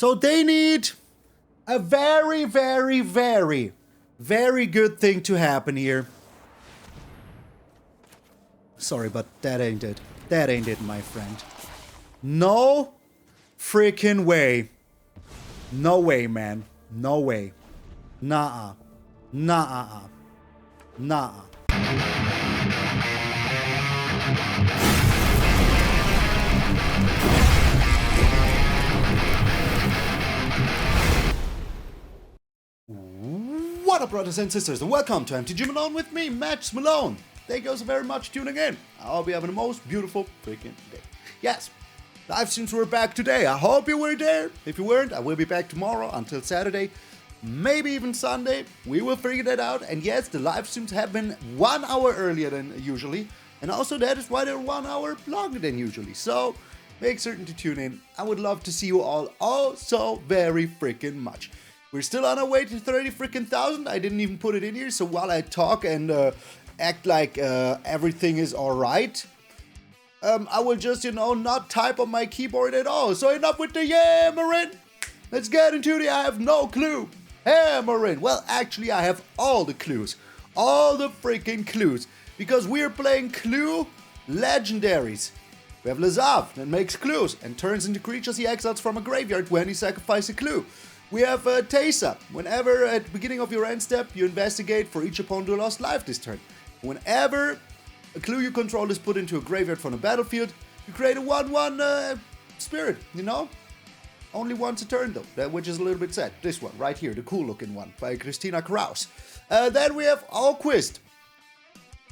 So they need a very, very, very, very good thing to happen here. Sorry, but that ain't it. That ain't it, my friend. No freaking way. No way, man. No way. Nah-uh. Nah-uh. Nah-uh. What up, brothers and sisters, and welcome to MTG Malone with me, MTG Malone. Thank you all so very much for tuning in. I hope you having the most beautiful freaking day. Yes, live streams were back today. I hope you were there. If you weren't, I will be back tomorrow until Saturday, maybe even Sunday. We will figure that out. And yes, the live streams have been 1 hour earlier than usually. And also that is why they're 1 hour longer than usually. So make certain to tune in. I would love to see you all so very freaking much. We're still on our way to 30 freaking thousand. I didn't even put it in here. So while I talk and act like everything is alright, I will just, not type on my keyboard at all. So enough with the yammering. Let's get into the I have no clue. Hammering. Well, actually, I have all the clues. All the freaking clues. Because we're playing Clue Legendaries. We have Lazav that makes clues and turns into creatures he exiles from a graveyard when he sacrifices a clue. We have Teysa. Whenever at the beginning of your end step, you investigate for each opponent who lost life this turn. Whenever a clue you control is put into a graveyard from the battlefield, you create a 1/1 spirit, Only once a turn though, which is a little bit sad. This one, right here, the cool looking one, by Christina Kraus. Then we have Alquist.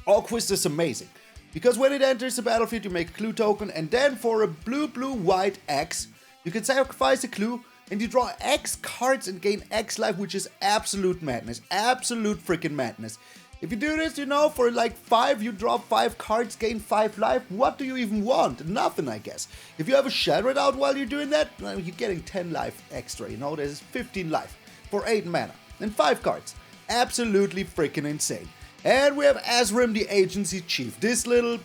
Alquist is amazing, because when it enters the battlefield, you make a clue token, and then for a blue-white X, you can sacrifice a clue, and you draw X cards and gain X life, which is absolute madness. Absolute freaking madness. If you do this, for like 5, you draw 5 cards, gain 5 life. What do you even want? Nothing, I guess. If you have a Shattered out while you're doing that, well, you're getting 10 life extra, There's 15 life for 8 mana and 5 cards. Absolutely freaking insane. And we have Ezrim, the Agency Chief. This little,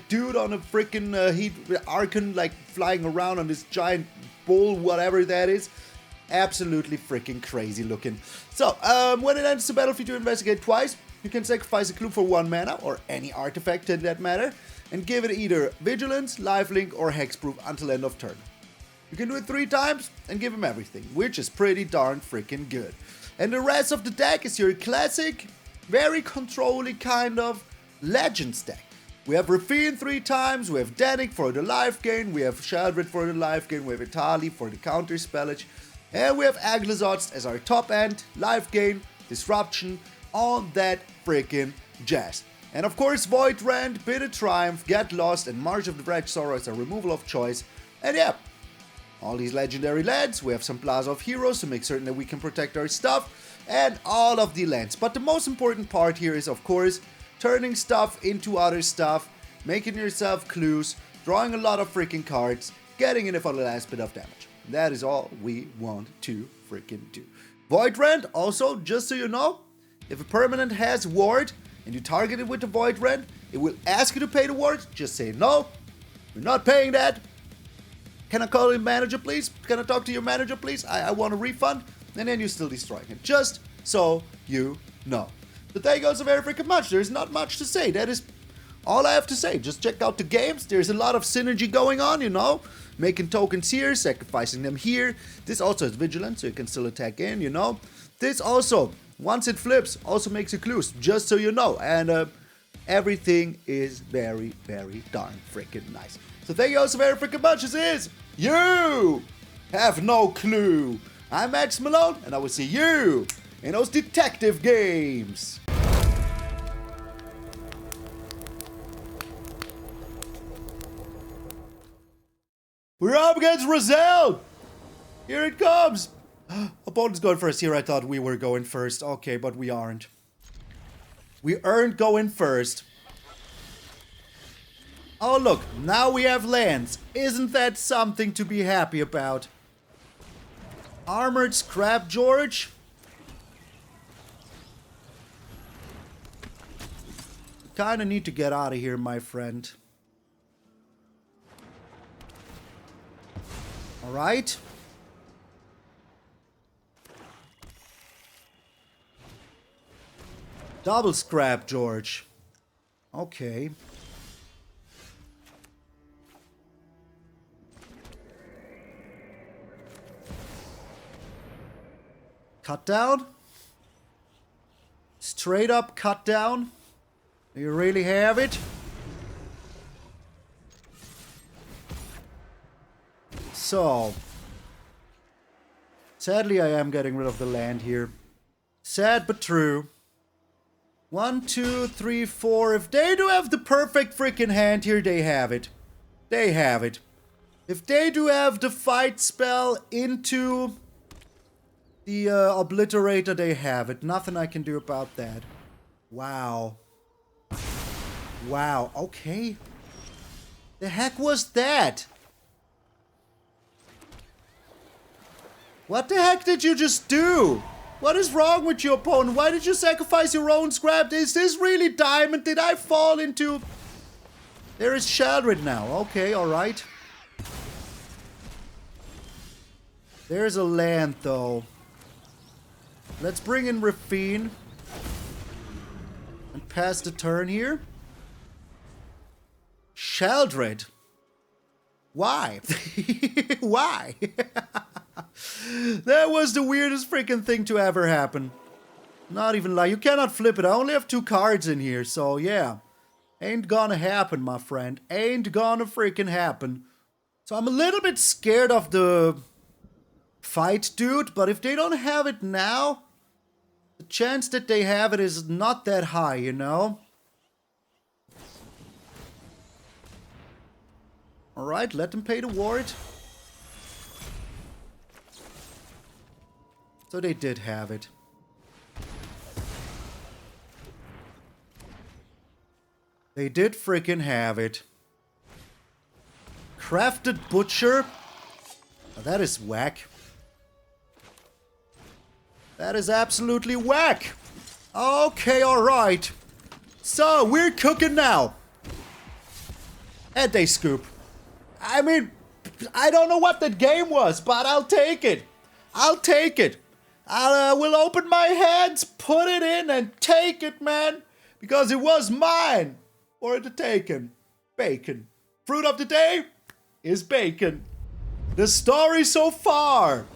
dude on a freaking Archon, flying around on this giant bull, whatever that is. Absolutely freaking crazy looking. So, when it enters the battlefield, you investigate twice. You can sacrifice a clue for 1 mana, or any artifact in that matter, and give it either Vigilance, Lifelink, or Hexproof until end of turn. You can do it 3 times, and give him everything, which is pretty darn freaking good. And the rest of the deck is your classic, very controlling kind of Legends deck. We have Raffine 3 times, we have Dennick for the life gain, we have Sheoldred for the life gain, we have Ertai for the counter spellage, and we have Aclazotz as our top end, life gain, disruption, all that freaking jazz. And of course, Void Rend, Bitter Triumph, Get Lost, and March of the Wretched Sorrow as a removal of choice. And yeah, all these legendary lands, we have some Plaza of Heroes to make certain that we can protect our stuff, and all of the lands. But the most important part here is, of course, turning stuff into other stuff, making yourself clues, drawing a lot of freaking cards, getting in it for the last bit of damage. That is all we want to freaking do. Void Rend, also, just so you know, if a permanent has ward and you target it with the Void Rend, it will ask you to pay the ward. Just say, no, we're not paying that. Can I call your manager, please? Can I talk to your manager, please? I want a refund. And then you're still destroying it. Just so you know. But thank you all so very freaking much. There's not much to say. That is all I have to say. Just check out the games. There's a lot of synergy going on, Making tokens here, sacrificing them here. This also is vigilant, so you can still attack in, This also, once it flips, also makes you clues, just so you know. And everything is very, very darn freaking nice. So thank you all so very freaking much. This is You Have No Clue. I'm MTG Malone, and I will see you in those detective games. We're up against Razel. Here it comes. Opponent's going first. Here I thought we were going first. Okay, but we aren't. We aren't going first. Oh look, now we have lands. Isn't that something to be happy about? Armored Scrap George? Kinda need to get out of here, my friend. Alright. Double scrap, George. Okay. Cut down? Straight up cut down? Do you really have it? So. Sadly, I am getting rid of the land here. Sad but true. 1, 2, 3, 4. If they do have the perfect freaking hand here, they have it. They have it. If they do have the fight spell into the obliterator, they have it. Nothing I can do about that. Wow. Wow. Okay. The heck was that? What the heck did you just do? What is wrong with your opponent? Why did you sacrifice your own scrap? Is this really diamond? Did I fall into... There is Sheoldred now. Okay, alright. There's a land, though. Let's bring in Raffine. And pass the turn here. Sheoldred. Why? Why? That was the weirdest freaking thing to ever happen. Not even lie. You cannot flip it. I only have 2 cards in here, so yeah. Ain't gonna happen, my friend. Ain't gonna freaking happen. So I'm a little bit scared of the fight, dude. But if they don't have it now, the chance that they have it is not that high, you know? Alright, let them pay the ward. So they did have it. They did freaking have it. Crafted Butcher? Oh, that is whack. That is absolutely whack. Okay, alright. So, we're cooking now. And they scoop. I mean, I don't know what that game was, but I'll take it. I'll take it. I will open my hands, put it in, and take it, man. Because it was mine. For the taken. Bacon. Fruit of the day is bacon. The story so far.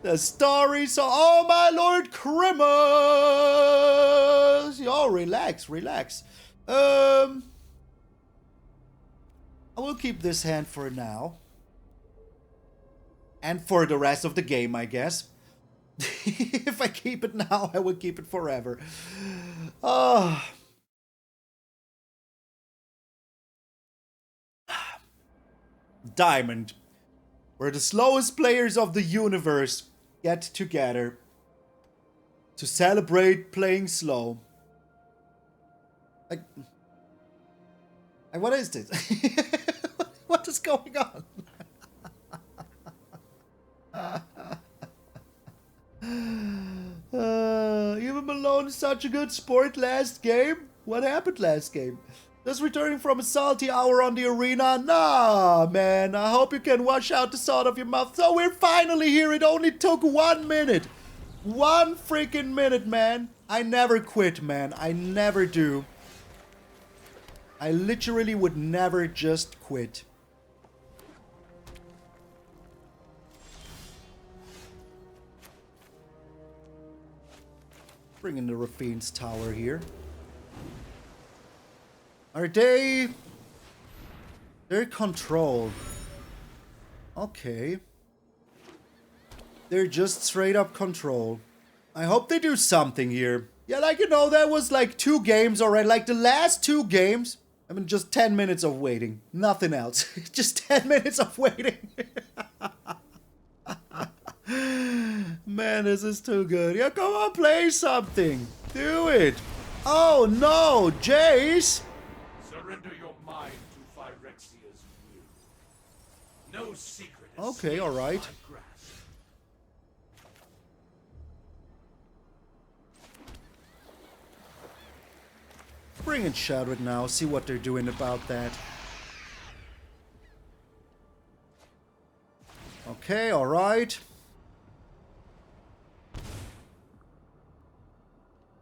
The story so... Oh, my Lord Christmas. Oh, relax, relax. I will keep this hand for now. And for the rest of the game, I guess. If I keep it now, I will keep it forever. Oh... Diamond, where the slowest players of the universe get together to celebrate playing slow. Like, what is this? What is going on? Even Malone is such a good sport last game. What happened last game? Just returning from a salty hour on the arena? Nah, man. I hope you can wash out the salt of your mouth. So we're finally here. It only took 1 minute. 1 freaking minute, man. I never quit, man. I never do. I literally would never just quit. Bring in the Raffine's tower here. Are they... They're controlled. Okay. They're just straight up control. I hope they do something here. Yeah, like, you know, that was like 2 games already. Like, the last 2 games, I mean, just 10 minutes of waiting. Nothing else. Just 10 minutes of waiting. Man, this is too good. Yeah, come on, play something. Do it. Oh, no, Jace. Surrender your mind to Phyrexia's will. No secret is okay, all right. Bring in Sheoldred now, see what they're doing about that. Okay, alright.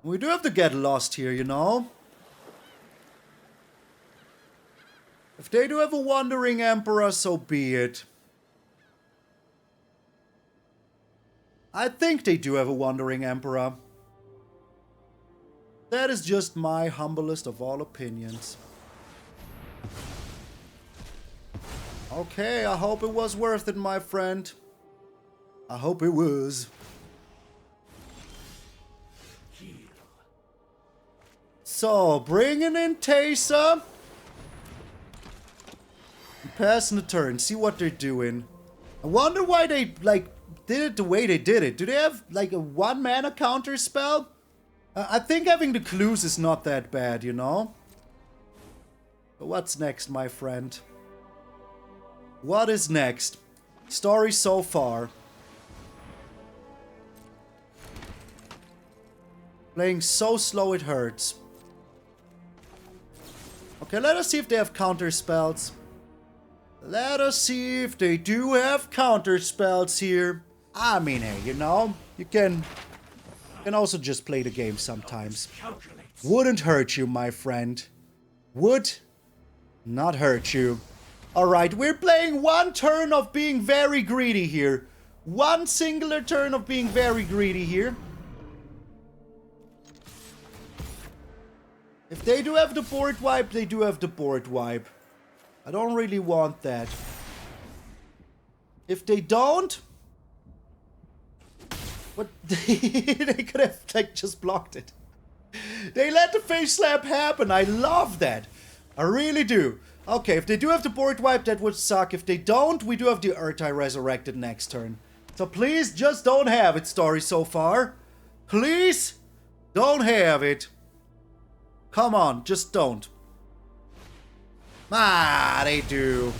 We do have to get lost here, you know? If they do have a Wandering Emperor, so be it. I think they do have a Wandering Emperor. That is just my humblest of all opinions. Okay, I hope it was worth it, my friend. I hope it was. So, bringing in Teysa. Passing the turn, see what they're doing. I wonder why they, like, did it the way they did it. Do they have, like, a 1-mana counter spell? I think having the clues is not that bad, you know? But what's next, my friend? What is next? Story so far. Playing so slow it hurts. Okay, let us see if they have counter spells. Let us see if they do have counter spells here. I mean, hey, you know, you can also just play the game sometimes. Wouldn't hurt you, my friend. Would not hurt you. Alright, we're playing one turn of being very greedy here. One singular turn of being very greedy here. If they do have the board wipe, they do have the board wipe. I don't really want that. If they don't... But they could have, like, just blocked it. They let the face slap happen. I love that. I really do. Okay, if they do have the board wipe, that would suck. If they don't, we do have the Ertai Resurrected next turn. So please, just don't have it, story so far. Please, don't have it. Come on, just don't. Ah, they do.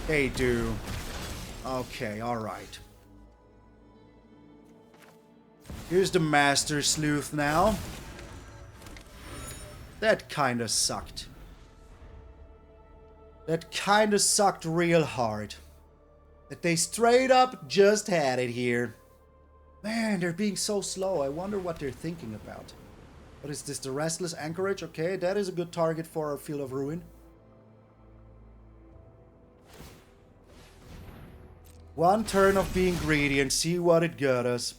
They do. Okay, alright. Here's the Master Sleuth now. That kinda sucked. That kinda sucked real hard. That they straight up just had it here. Man, they're being so slow. I wonder what they're thinking about. What is this? The Restless Anchorage? Okay, that is a good target for our Field of Ruin. One turn of being greedy and see what it got us.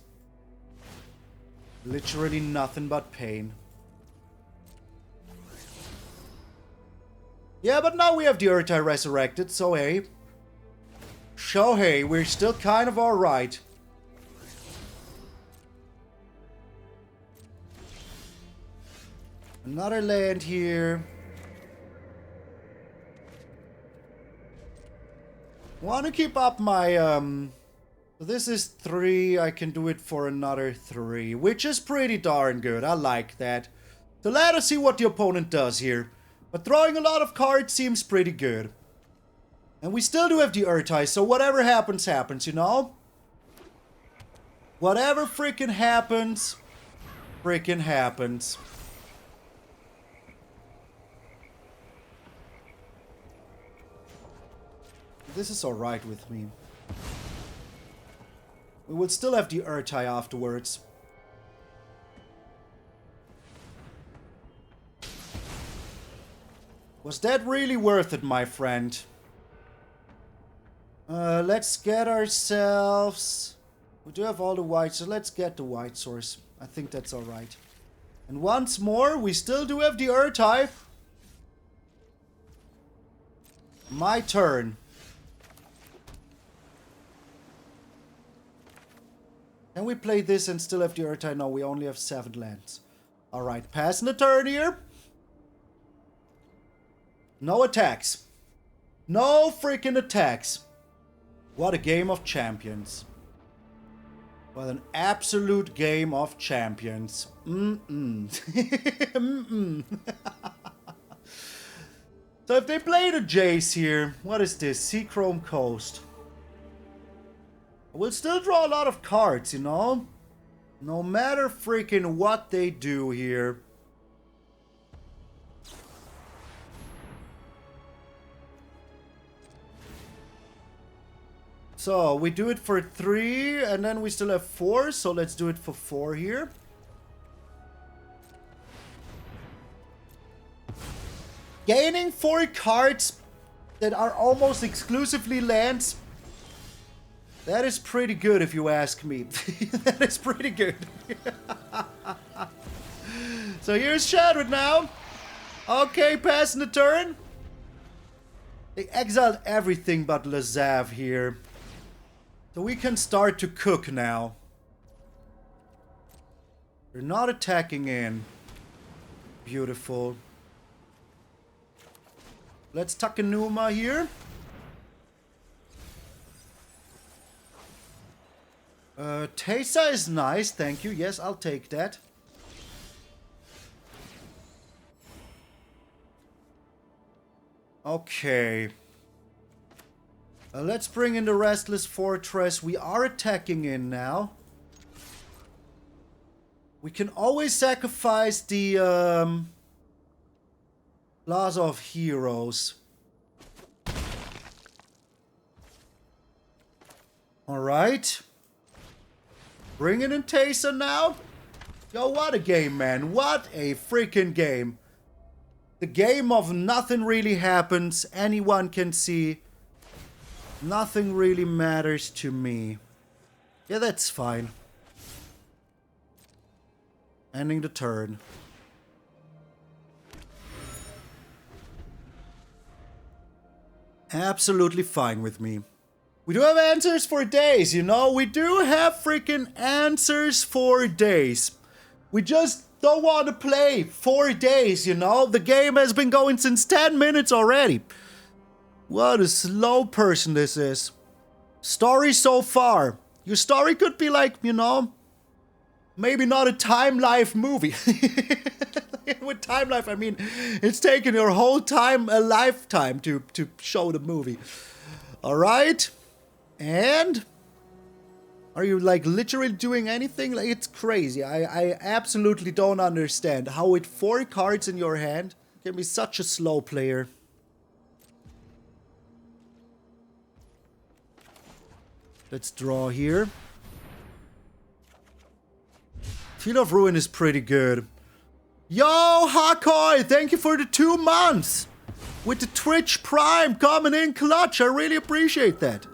Literally nothing but pain. Yeah, but now we have the Ertai Resurrected, so hey. So hey, we're still kind of alright. Another land here. Want to keep up my, this is 3, I can do it for another 3, which is pretty darn good, I like that. So let us see what the opponent does here. But throwing a lot of cards seems pretty good. And we still do have the Ertai, so whatever happens, happens, you know? Whatever freaking happens, freaking happens. This is alright with me. We will still have the Ertai afterwards. Was that really worth it, my friend? Let's get ourselves... We do have all the white, so let's get the white source. I think that's alright. And once more, we still do have the Ertai. My turn. Can we play this and still have the Ertai? No, we only have 7 lands. Alright, passing the turn here. No attacks. No freaking attacks. What a game of champions. What an absolute game of champions. So if they play the Jace here, what is this? Seachrome Coast. We'll still draw a lot of cards, you know? No matter freaking what they do here. So, we do it for 3, and then we still have 4, so let's do it for 4 here. Gaining 4 cards that are almost exclusively lands. That is pretty good if you ask me. That is pretty good. So here's Shattered now. Okay, passing the turn. They exiled everything but Lazav here. So we can start to cook now. They're not attacking in. Beautiful. Let's Takenuma here. Teysa is nice, thank you. Yes, I'll take that. Okay. Let's bring in the Restless Fortress. We are attacking in now. We can always sacrifice the Plaza of Heroes. Alright. Bringing in Teysa now. Yo, what a game, man. What a freaking game. The game of nothing really happens. Anyone can see. Nothing really matters to me. Yeah, that's fine. Ending the turn. Absolutely fine with me. We do have answers for days, you know? We do have freaking answers for days. We just don't want to play 4 days, you know? The game has been going since 10 minutes already. What a slow person this is. Story so far. Your story could be like, you know, maybe not a Time Life movie. With Time Life, I mean, it's taken your whole time, a lifetime to show the movie. Alright? And are you like literally doing anything? Like, it's crazy. I absolutely don't understand how with 4 cards in your hand you can be such a slow player. Let's draw here. Field of Ruin is pretty good. Yo, Hakoi, thank you for the 2 months. With the Twitch Prime coming in clutch. I really appreciate that.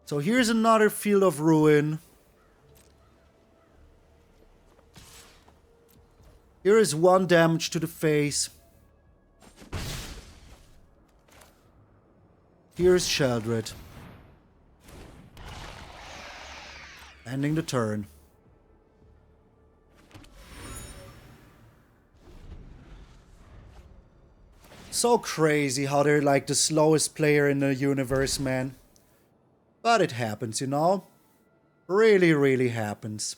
So here's another Field of Ruin. Here is 1 damage to the face. Here's Sheoldred. Ending the turn. So crazy how they're like the slowest player in the universe, man. But it happens, you know? Really, really happens.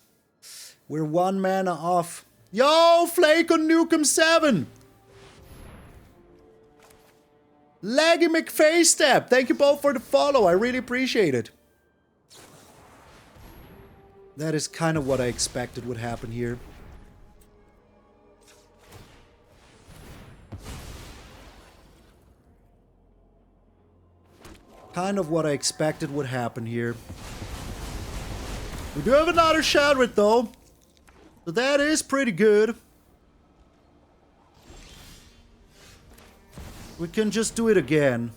We're 1 mana off. Yo, Flake on Nukem 7! Laggy McFacestep, thank you both for the follow. I really appreciate it. That is kind of what I expected would happen here. Kind of what I expected would happen here. We do have another Sheoldred though. So that is pretty good. We can just do it again.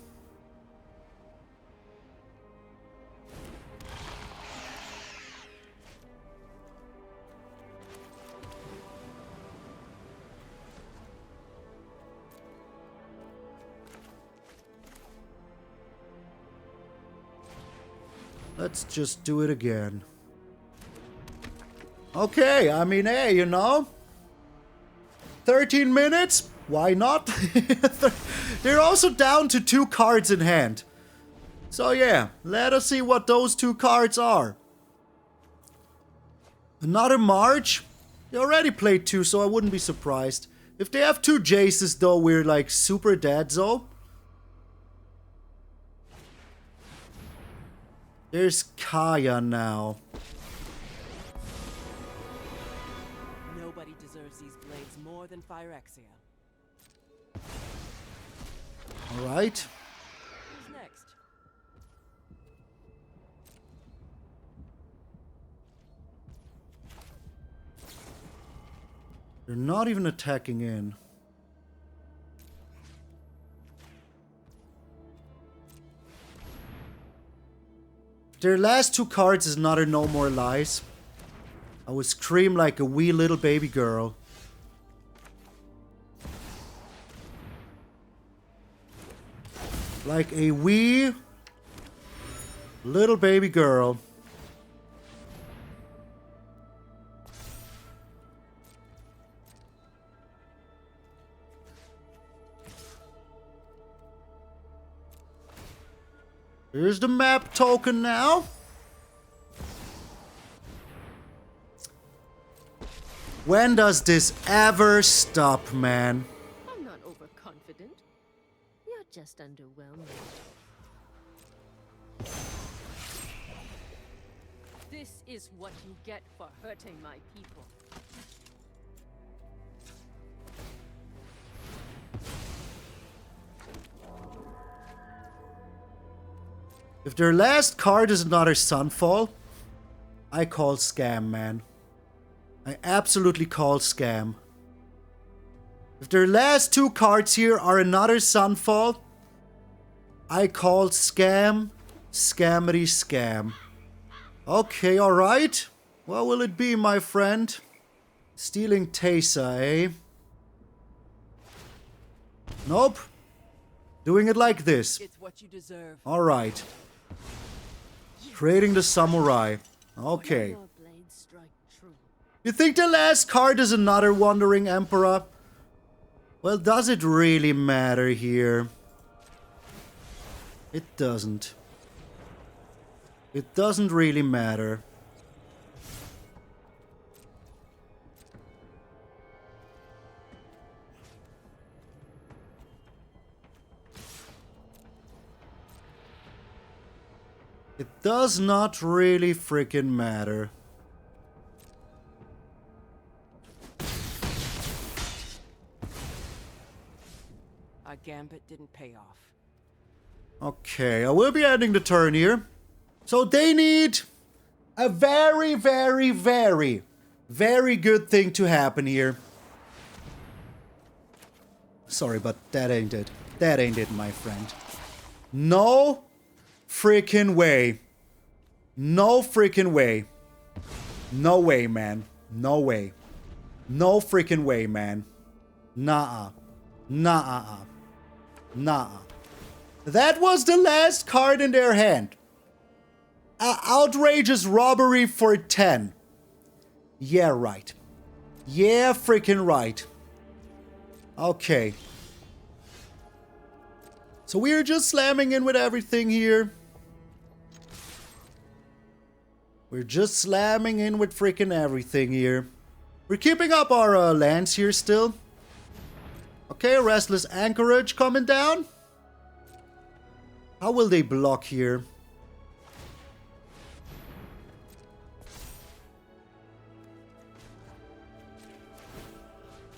Let's just do it again. Okay, I mean, hey, you know. 13 minutes? Why not? They're also down to 2 cards in hand. So yeah, let us see what those 2 cards are. Another March? They already played 2, so I wouldn't be surprised. If they have 2 Jaces though, we're like super dead, so. There's Kaya now. Nobody deserves these blades more than Phyrexia. Alright. Who's next? They're not even attacking in. Their last 2 cards is another No More Lies. I would scream like a wee little baby girl. Like a wee little baby girl. Here's the map token now. When does this ever stop, man? I'm not overconfident. You're just underwhelming. This is what you get for hurting my people. If their last card is another Sunfall, I call scam, man. I absolutely call scam. If their last 2 cards here are another Sunfall, I call scam, scammery scam. Okay, alright. What will it be, my friend? Stealing Teysa, eh? Nope. Doing it like this. It's what you deserve. Alright. Creating the samurai. Okay. Your blades strike true. You think the last card is another Wandering Emperor? Well, does it really matter here? It doesn't. It doesn't really matter. It does not really freaking matter. Our gambit didn't pay off. Okay, I will be ending the turn here. So they need a very, very, very, very good thing to happen here. Sorry, but that ain't it. That ain't it, my friend. No freaking way. No freaking way. No way, man. No way. No freaking way, man. Nah-uh. Nah-uh. Nah-uh. That was the last card in their hand. Outrageous robbery for 10. Yeah, right. Yeah, freaking right. Okay. So we're just slamming in with everything here. We're just slamming in with freaking everything here. We're keeping up our lands here still. Okay, Restless Anchorage coming down. How will they block here?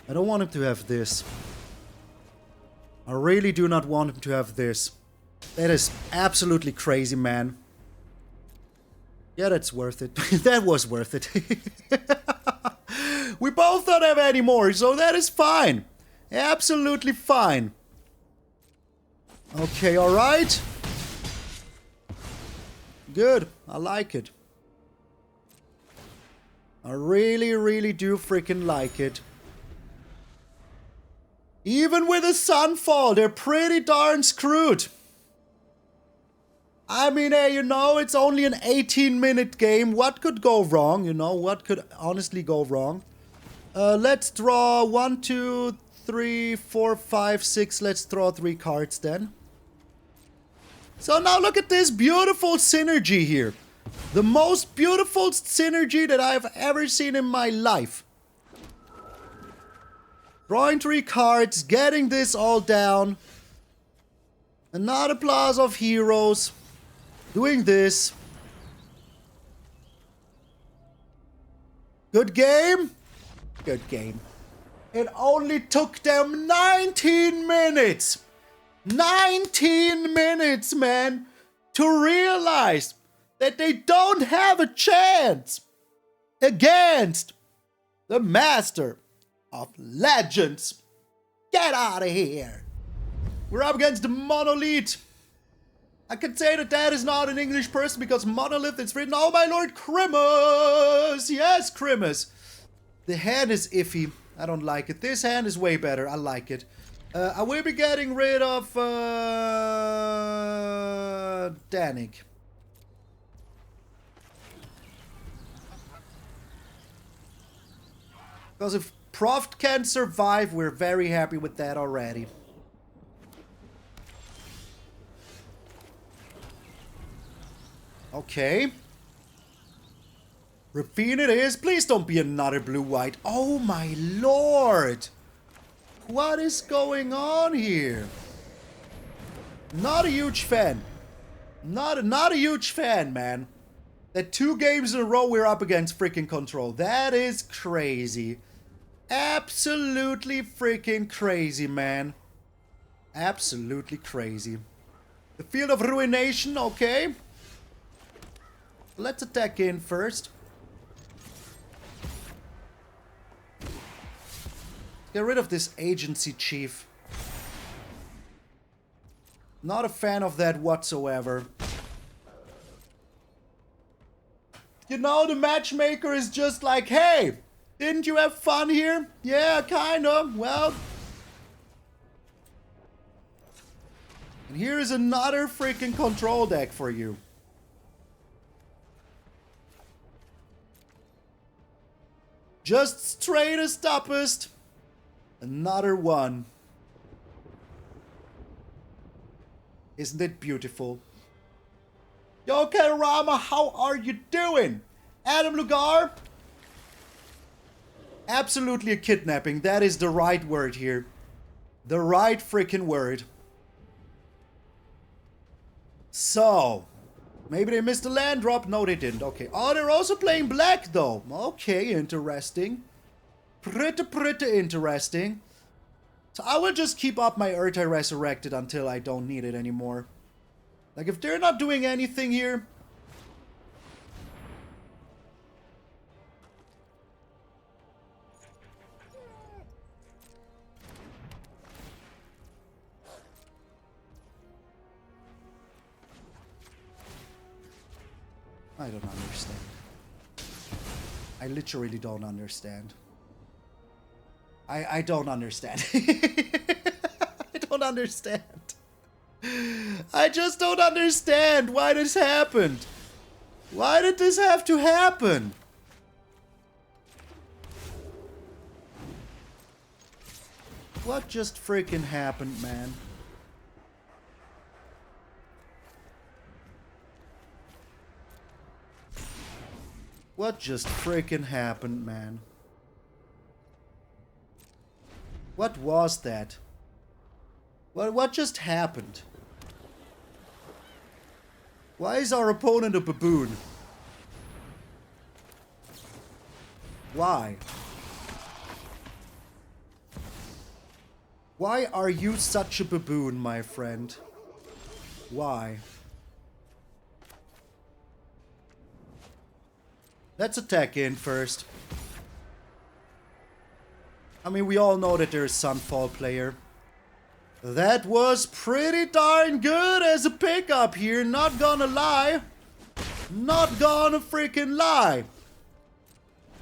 I don't want him to have this. I really do not want him to have this. That is absolutely crazy, man. Yeah, that's worth it. That was worth it. We both don't have any more, so that is fine. Absolutely fine. Okay, alright. Good. I like it. I really, really do freaking like it. Even with a Sunfall, they're pretty darn screwed. I mean, hey, you know, it's only an 18-minute game. What could go wrong? You know, what could honestly go wrong? Let's draw 1, 2, 3, 4, 5, 6. Let's draw 3 cards then. So now look at this beautiful synergy here. The most beautiful synergy that I've ever seen in my life. Drawing 3 cards, getting this all down. Another Plaza of Heroes. Doing this. Good game? Good game. It only took them 19 minutes. 19 minutes, man, to realize that they don't have a chance against the master of Legends. Get out of here. We're up against the Monolith. I can say that that is not an English person because Monolith is written. Oh my lord, Crimus! Yes, Crimus. The hand is iffy. I don't like it. This hand is way better. I like it. I will be getting rid of Dennick. Because if Proft can survive, we're very happy with that already. Okay. Raffine it is. Please don't be another blue-white. Oh my lord. What is going on here? Not a huge fan. Not a huge fan, man. That 2 games in a row we're up against freaking Control. That is crazy. Absolutely freaking crazy, man. Absolutely crazy. The Field of Ruination, okay. Let's attack in first. Get rid of this agency chief. Not a fan of that whatsoever. You know, the matchmaker is just like, hey, didn't you have fun here? Yeah, kinda. Well. And here is another freaking control deck for you. Just straight as toughest. Another one. Isn't it beautiful? Yo, Katarama, how are you doing? Adam Lugar? Absolutely a kidnapping. That is the right word here. The right freaking word. So, maybe they missed the land drop. No, they didn't. Okay. Oh, they're also playing black, though. Okay, interesting. Pretty interesting. So I will just keep up my Ertai Resurrected until I don't need it anymore. Like, if they're not doing anything here... I don't understand. I literally don't understand. I don't understand. I don't understand. I just don't understand why this happened. Why did this have to happen? What just freaking happened, man? What just freaking happened, man? What was that? What just happened? Why is our opponent a baboon? Why? Why are you such a baboon, my friend? Why? Let's attack in first. I mean, we all know that there's Sunfall player. That was pretty darn good as a pickup here, not gonna lie. Not gonna freaking lie.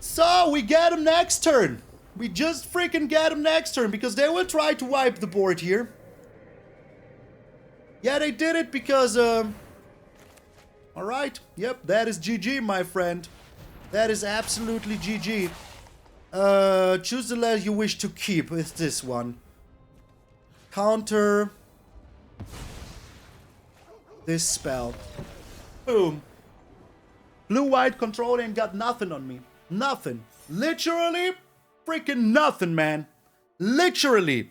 So, we get him next turn. We just freaking get him next turn because they will try to wipe the board here. Yeah, they did it because, alright, yep, that is GG, my friend. That is absolutely GG. Choose the letter you wish to keep. It's this one. Counter this spell. Boom. Blue-white control ain't got nothing on me. Nothing. Literally freaking nothing, man. Literally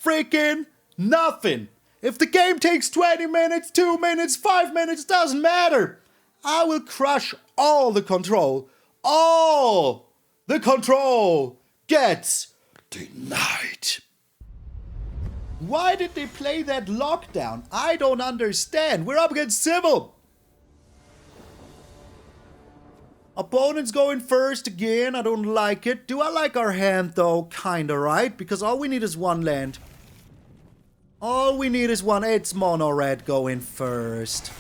freaking nothing. If the game takes 20 minutes, 2 minutes, 5 minutes, doesn't matter. I will crush all the control. All the control gets denied. Why did they play that lockdown? I don't understand. We're up against Civil. Opponent's going first again. I don't like it. Do I like our hand, though? Kinda, right? Because all we need is one land. All we need is one. It's mono red going first.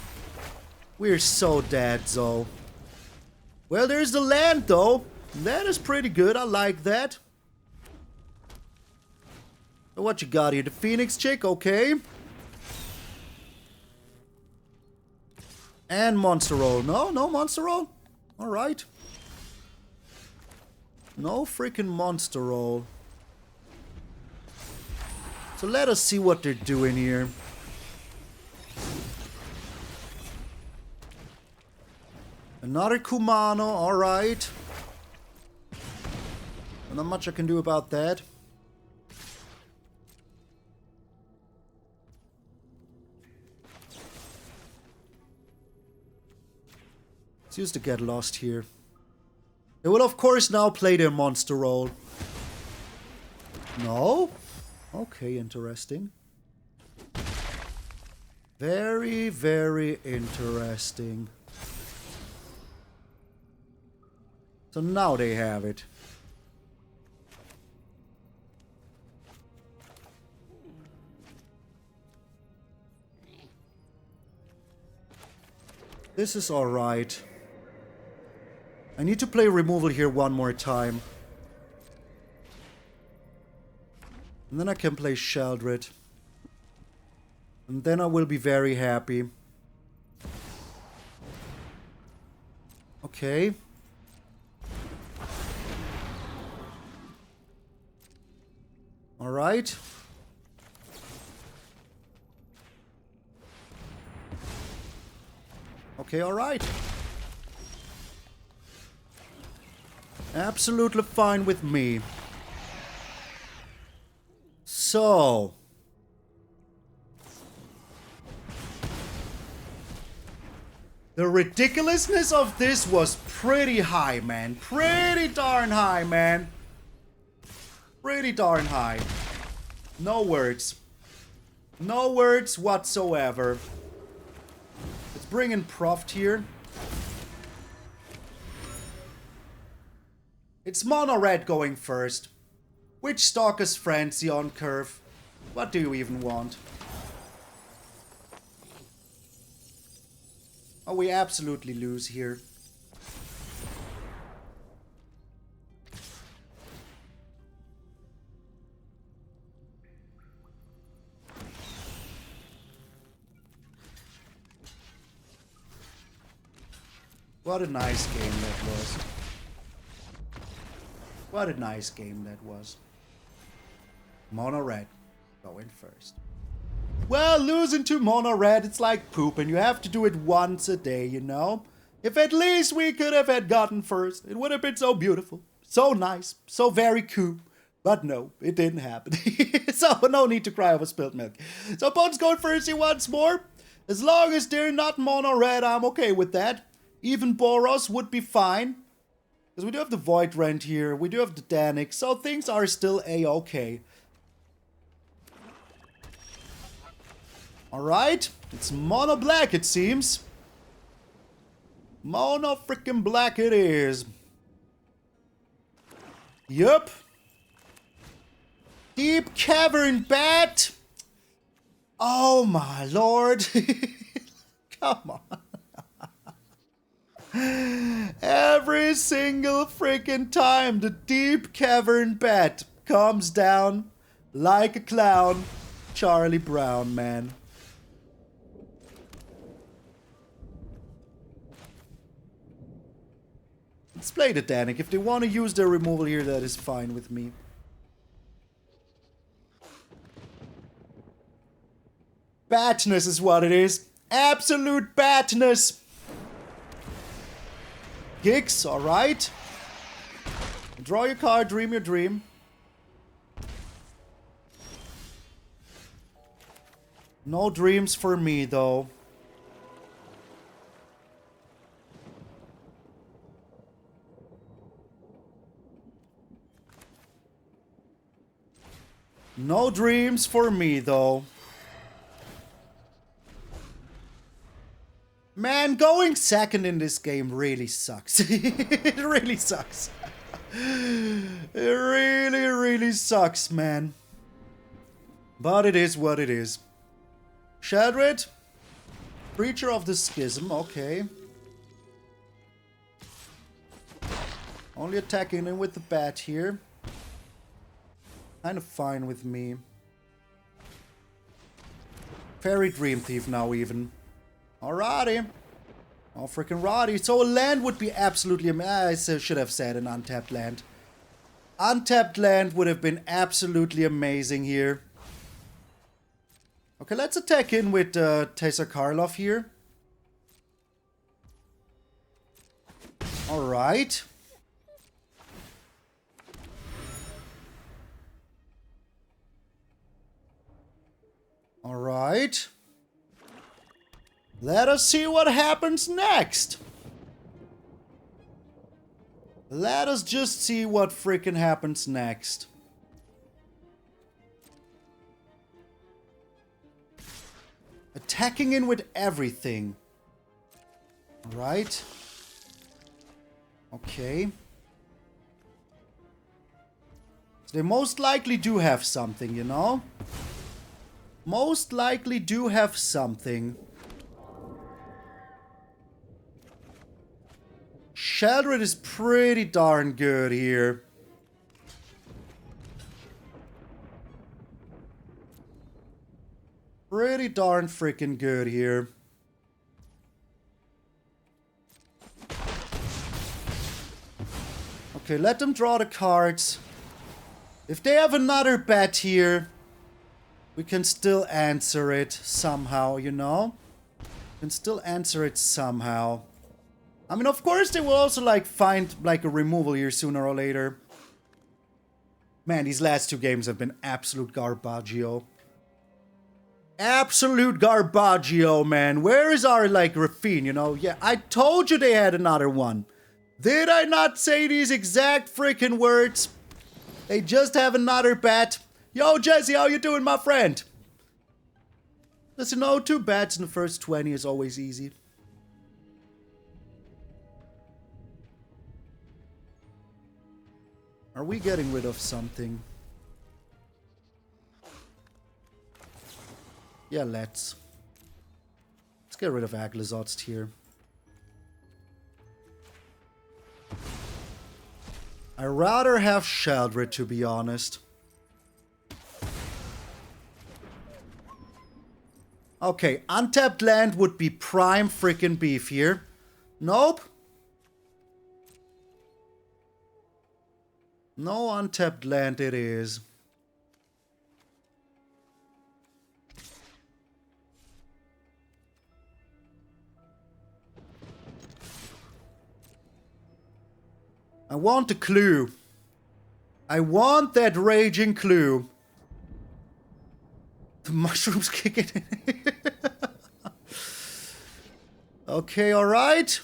We're so dead, though. Well, there's the land, though. That is pretty good. I like that. So what you got here? The Phoenix chick, okay. And Monster Roll. No Monster Roll? Alright. No freaking Monster Roll. So let us see what they're doing here. Another Kumano, alright. Not much I can do about that. Let's use the Get Lost here. They will of course now play their Monster Roll. No? Okay, interesting. Very, very interesting. So now they have it. This is alright. I need to play removal here one more time. And then I can play Sheoldred. And then I will be very happy. Okay. Alright. Okay, alright. Absolutely fine with me. So. The ridiculousness of this was pretty high, man. Pretty darn high, man. Pretty darn high. No words. No words whatsoever. Let's bring in Proft here. It's mono red going first. Which Stalker's Frenzy on curve? What do you even want? Oh, we absolutely lose here. What a nice game that was. What a nice game that was. Mono red going first. Well, losing to mono red, it's like poop, and you have to do it once a day, you know? If at least we could have had gotten first, it would have been so beautiful, so nice, so very cool. But no, it didn't happen. So no need to cry over spilled milk. So opponent's going first here once more. As long as they're not mono red, I'm okay with that. Even Boros would be fine. Because we do have the Void Rend here, we do have the Dennick, so things are still a-okay. Alright, it's mono black it seems. Mono freaking black it is. Yup. Deep Cavern Bat. Oh my lord. Come on. Every single freaking time the Deep Cavern Bat comes down like a clown. Charlie Brown, man. Let's play the Dennick. If they want to use their removal here, that is fine with me. Batness is what it is. Absolute batness. Gigs, alright. Draw your card, dream your dream. No dreams for me, though. No dreams for me, though. Man, going second in this game really sucks. It really sucks. It really, really sucks, man. But it is what it is. Sheoldred, Breacher of the Schism, okay. Only attacking him with the bat here. Kind of fine with me. Fairy Dream Thief now even. Alrighty. Oh, freaking Roddy. So a land would be absolutely amazing. I should have said an untapped land. Untapped land would have been absolutely amazing here. Okay, let's attack in with Teysa Karlov here. Alright. Alright. Let us see what happens next. Let us just see what freaking happens next. Attacking in with everything. Alright. Okay. So they most likely do have something, you know? Most likely do have something. Sheoldred is pretty darn good here. Pretty darn freaking good here. Okay, let them draw the cards. If they have another bet here, we can still answer it somehow, you know? We can still answer it somehow. I mean, of course, they will also, like, find, like, a removal here sooner or later. Man, these last two games have been absolute garbaggio. Absolute garbaggio, man. Where is our, like, Raffine, you know? Yeah, I told you they had another one. Did I not say these exact freaking words? They just have another bet. Yo, Jesse, how you doing, my friend? Listen, no, 2 bats in the first 20 is always easy. Are we getting rid of something? Yeah, let's get rid of Aclazotz here. I'd rather have Sheoldred, to be honest. Okay, untapped land would be prime freaking beef here. Nope. No untapped land it is. I want the clue. I want that raging clue. The mushrooms kicking in. Okay, alright.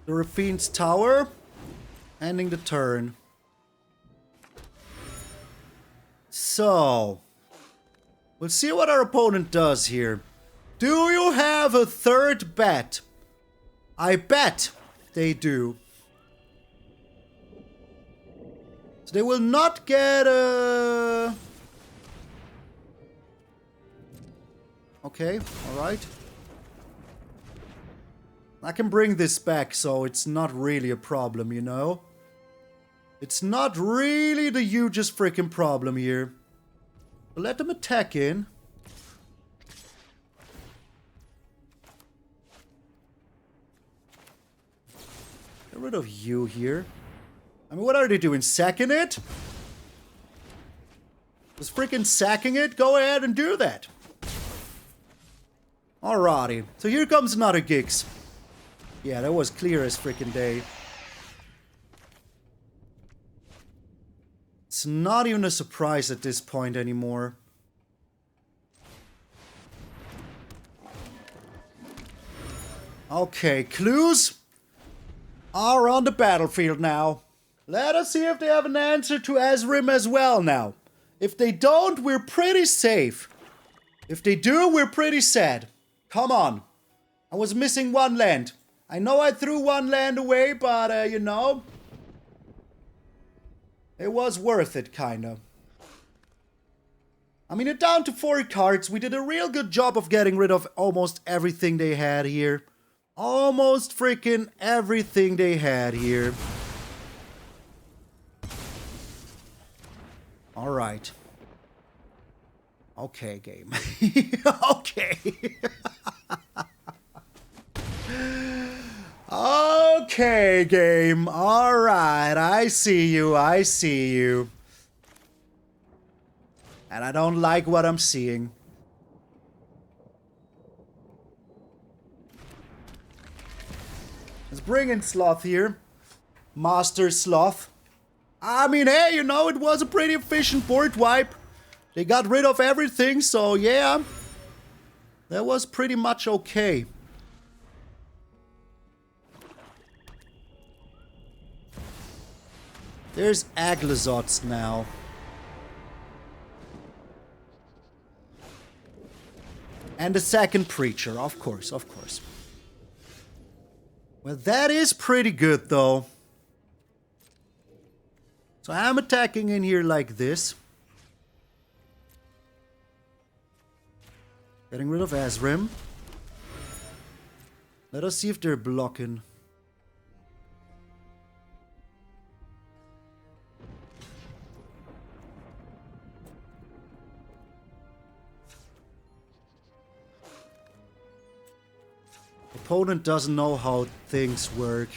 The Raffine's tower. Ending the turn. So. We'll see what our opponent does here. Do you have a third bet? I bet they do. So they will not get a... Okay, alright. I can bring this back, so it's not really a problem, you know? It's not really the hugest freaking problem here. But let them attack in. Get rid of you here. I mean, what are they doing? Sacking it? Just freaking sacking it? Go ahead and do that. Alrighty. So here comes another Gix. Yeah, that was clear as freaking day. It's not even a surprise at this point anymore. Okay, clues are on the battlefield now. Let us see if they have an answer to Ezrim as well now. If they don't, we're pretty safe. If they do, we're pretty sad. Come on. I was missing one land. I know I threw one land away, but, you know, it was worth it, kinda. I mean, they're down to 4 cards. We did a real good job of getting rid of almost everything they had here. Almost freaking everything they had here. Alright. Okay, game. Okay. Okay, game. Alright, I see you. I see you. And I don't like what I'm seeing. Let's bring in Sleuth here. Master Sleuth. I mean, hey, you know, it was a pretty efficient board wipe. They got rid of everything, so yeah. That was pretty much okay. There's Aclazotz now. And the second Preacher, of course, of course. Well, that is pretty good, though. So I'm attacking in here like this. Getting rid of Ezrim. Let us see if they're blocking. Opponent doesn't know how things work.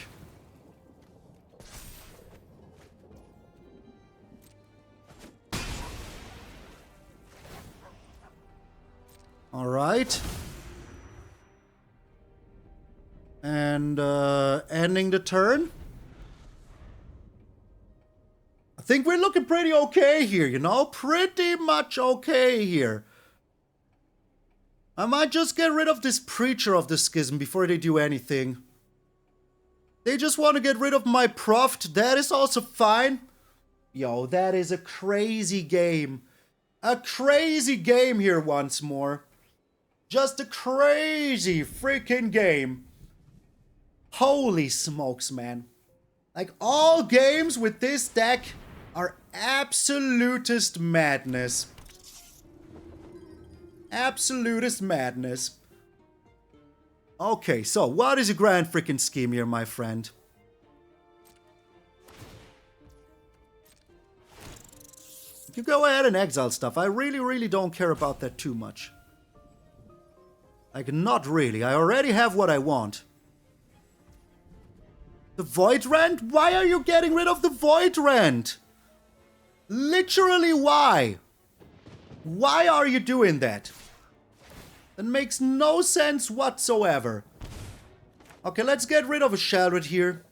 All right. And ending the turn. I think we're looking pretty okay here, you know? Pretty much okay here. I might just get rid of this Preacher of the Schism before they do anything. They just want to get rid of my Proft. That is also fine. Yo, that is a crazy game. A crazy game here once more. Just a crazy freaking game. Holy smokes, man. Like, all games with this deck are absolutist madness. Absolutist madness. Okay, so what is a grand freaking scheme here, my friend? You go ahead and exile stuff. I really don't care about that too much. Like, not really. I already have what I want. The Void Rend? Why are you getting rid of the Void Rend? Literally, why? Why are you doing that? That makes no sense whatsoever. Okay, let's get rid of a Sheoldred here.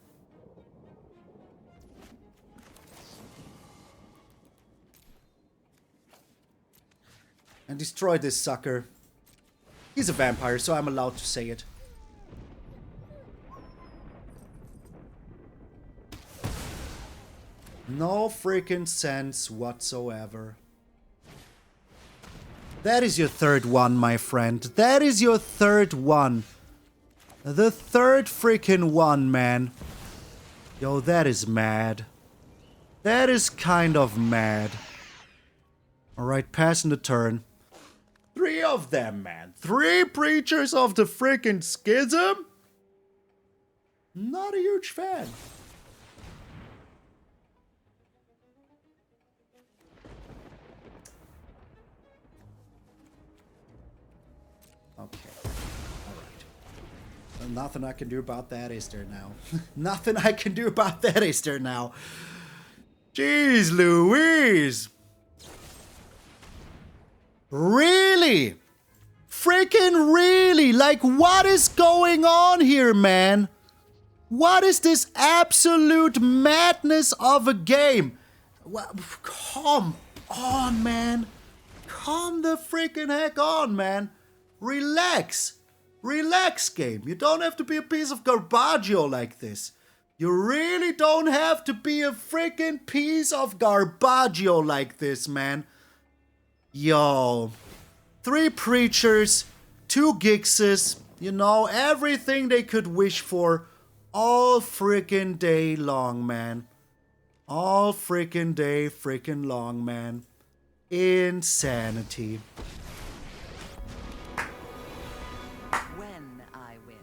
And destroy this sucker. He's a vampire, so I'm allowed to say it. No freaking sense whatsoever. That is your third one, my friend. That is your third one. The third freaking one, man. Yo, that is mad. That is kind of mad. Alright, passing the turn. 3 of them, man. 3 Preachers of the freaking Schism? Not a huge fan. Okay. Alright. Well, nothing I can do about that, is there now? Nothing I can do about that, is there now? Jeez Louise! Really? Freaking really? Like, what is going on here, man? What is this absolute madness of a game? Well, come on, man. Come the freaking heck on, man. Relax. Relax, game. You don't have to be a piece of garbaggio like this. You really don't have to be a freaking piece of garbaggio like this, man. Yo. 3 Preachers, 2 Gixes, you know, everything they could wish for all freaking day long, man. All freaking day freaking long, man. Insanity. When I win,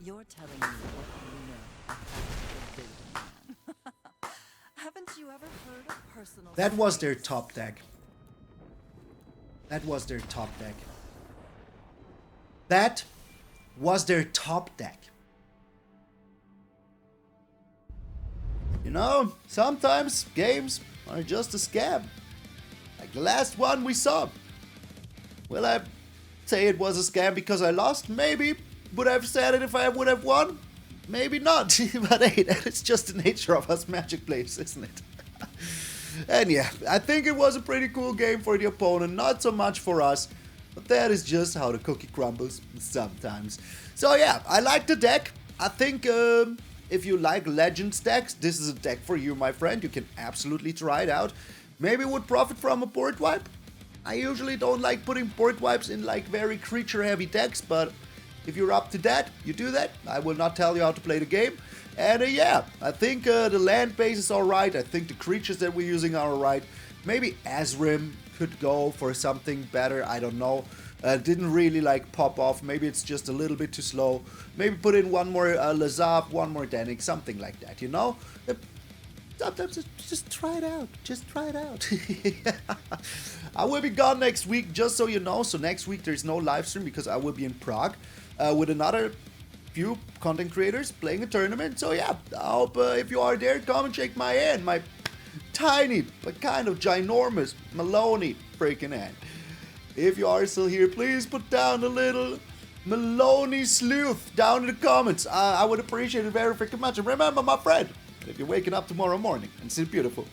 you're telling me what you know. Haven't you ever heard of personal... That was their top deck. That was their top deck. That was their top deck. You know, sometimes games are just a scam. Like the last one we saw. Will I say it was a scam because I lost? Maybe. Would I have said it if I would have won? Maybe not. But hey, that is just the nature of us Magic players, isn't it? And yeah, I think it was a pretty cool game for the opponent, not so much for us. But that is just how the cookie crumbles sometimes. So yeah, I like the deck. I think if you like Legends decks, this is a deck for you, my friend. You can absolutely try it out. Maybe would profit from a board wipe. I usually don't like putting board wipes in like very creature heavy decks, but if you're up to that, you do that. I will not tell you how to play the game. And yeah, I think the land base is alright. I think the creatures that we're using are alright. Maybe Ezrim could go for something better. I don't know. Didn't really like pop off. Maybe it's just a little bit too slow. Maybe put in one more Lazav, one more Dennick, something like that, you know? Sometimes just try it out. Just try it out. I will be gone next week, just so you know. So next week there's no live stream because I will be in Prague with another few content creators playing a tournament. So yeah, I hope if you are there, come and shake my hand. My tiny but kind of ginormous Maloney freaking hand. If you are still here, please put down a little Maloney Sleuth down in the comments. I would appreciate it very freaking much. And remember, my friend, if you're waking up tomorrow morning and see a beautiful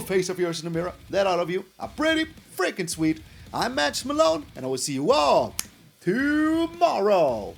face of yours in the mirror, that all of you are pretty freaking sweet. I'm MtgA Malone, and I will see you all tomorrow.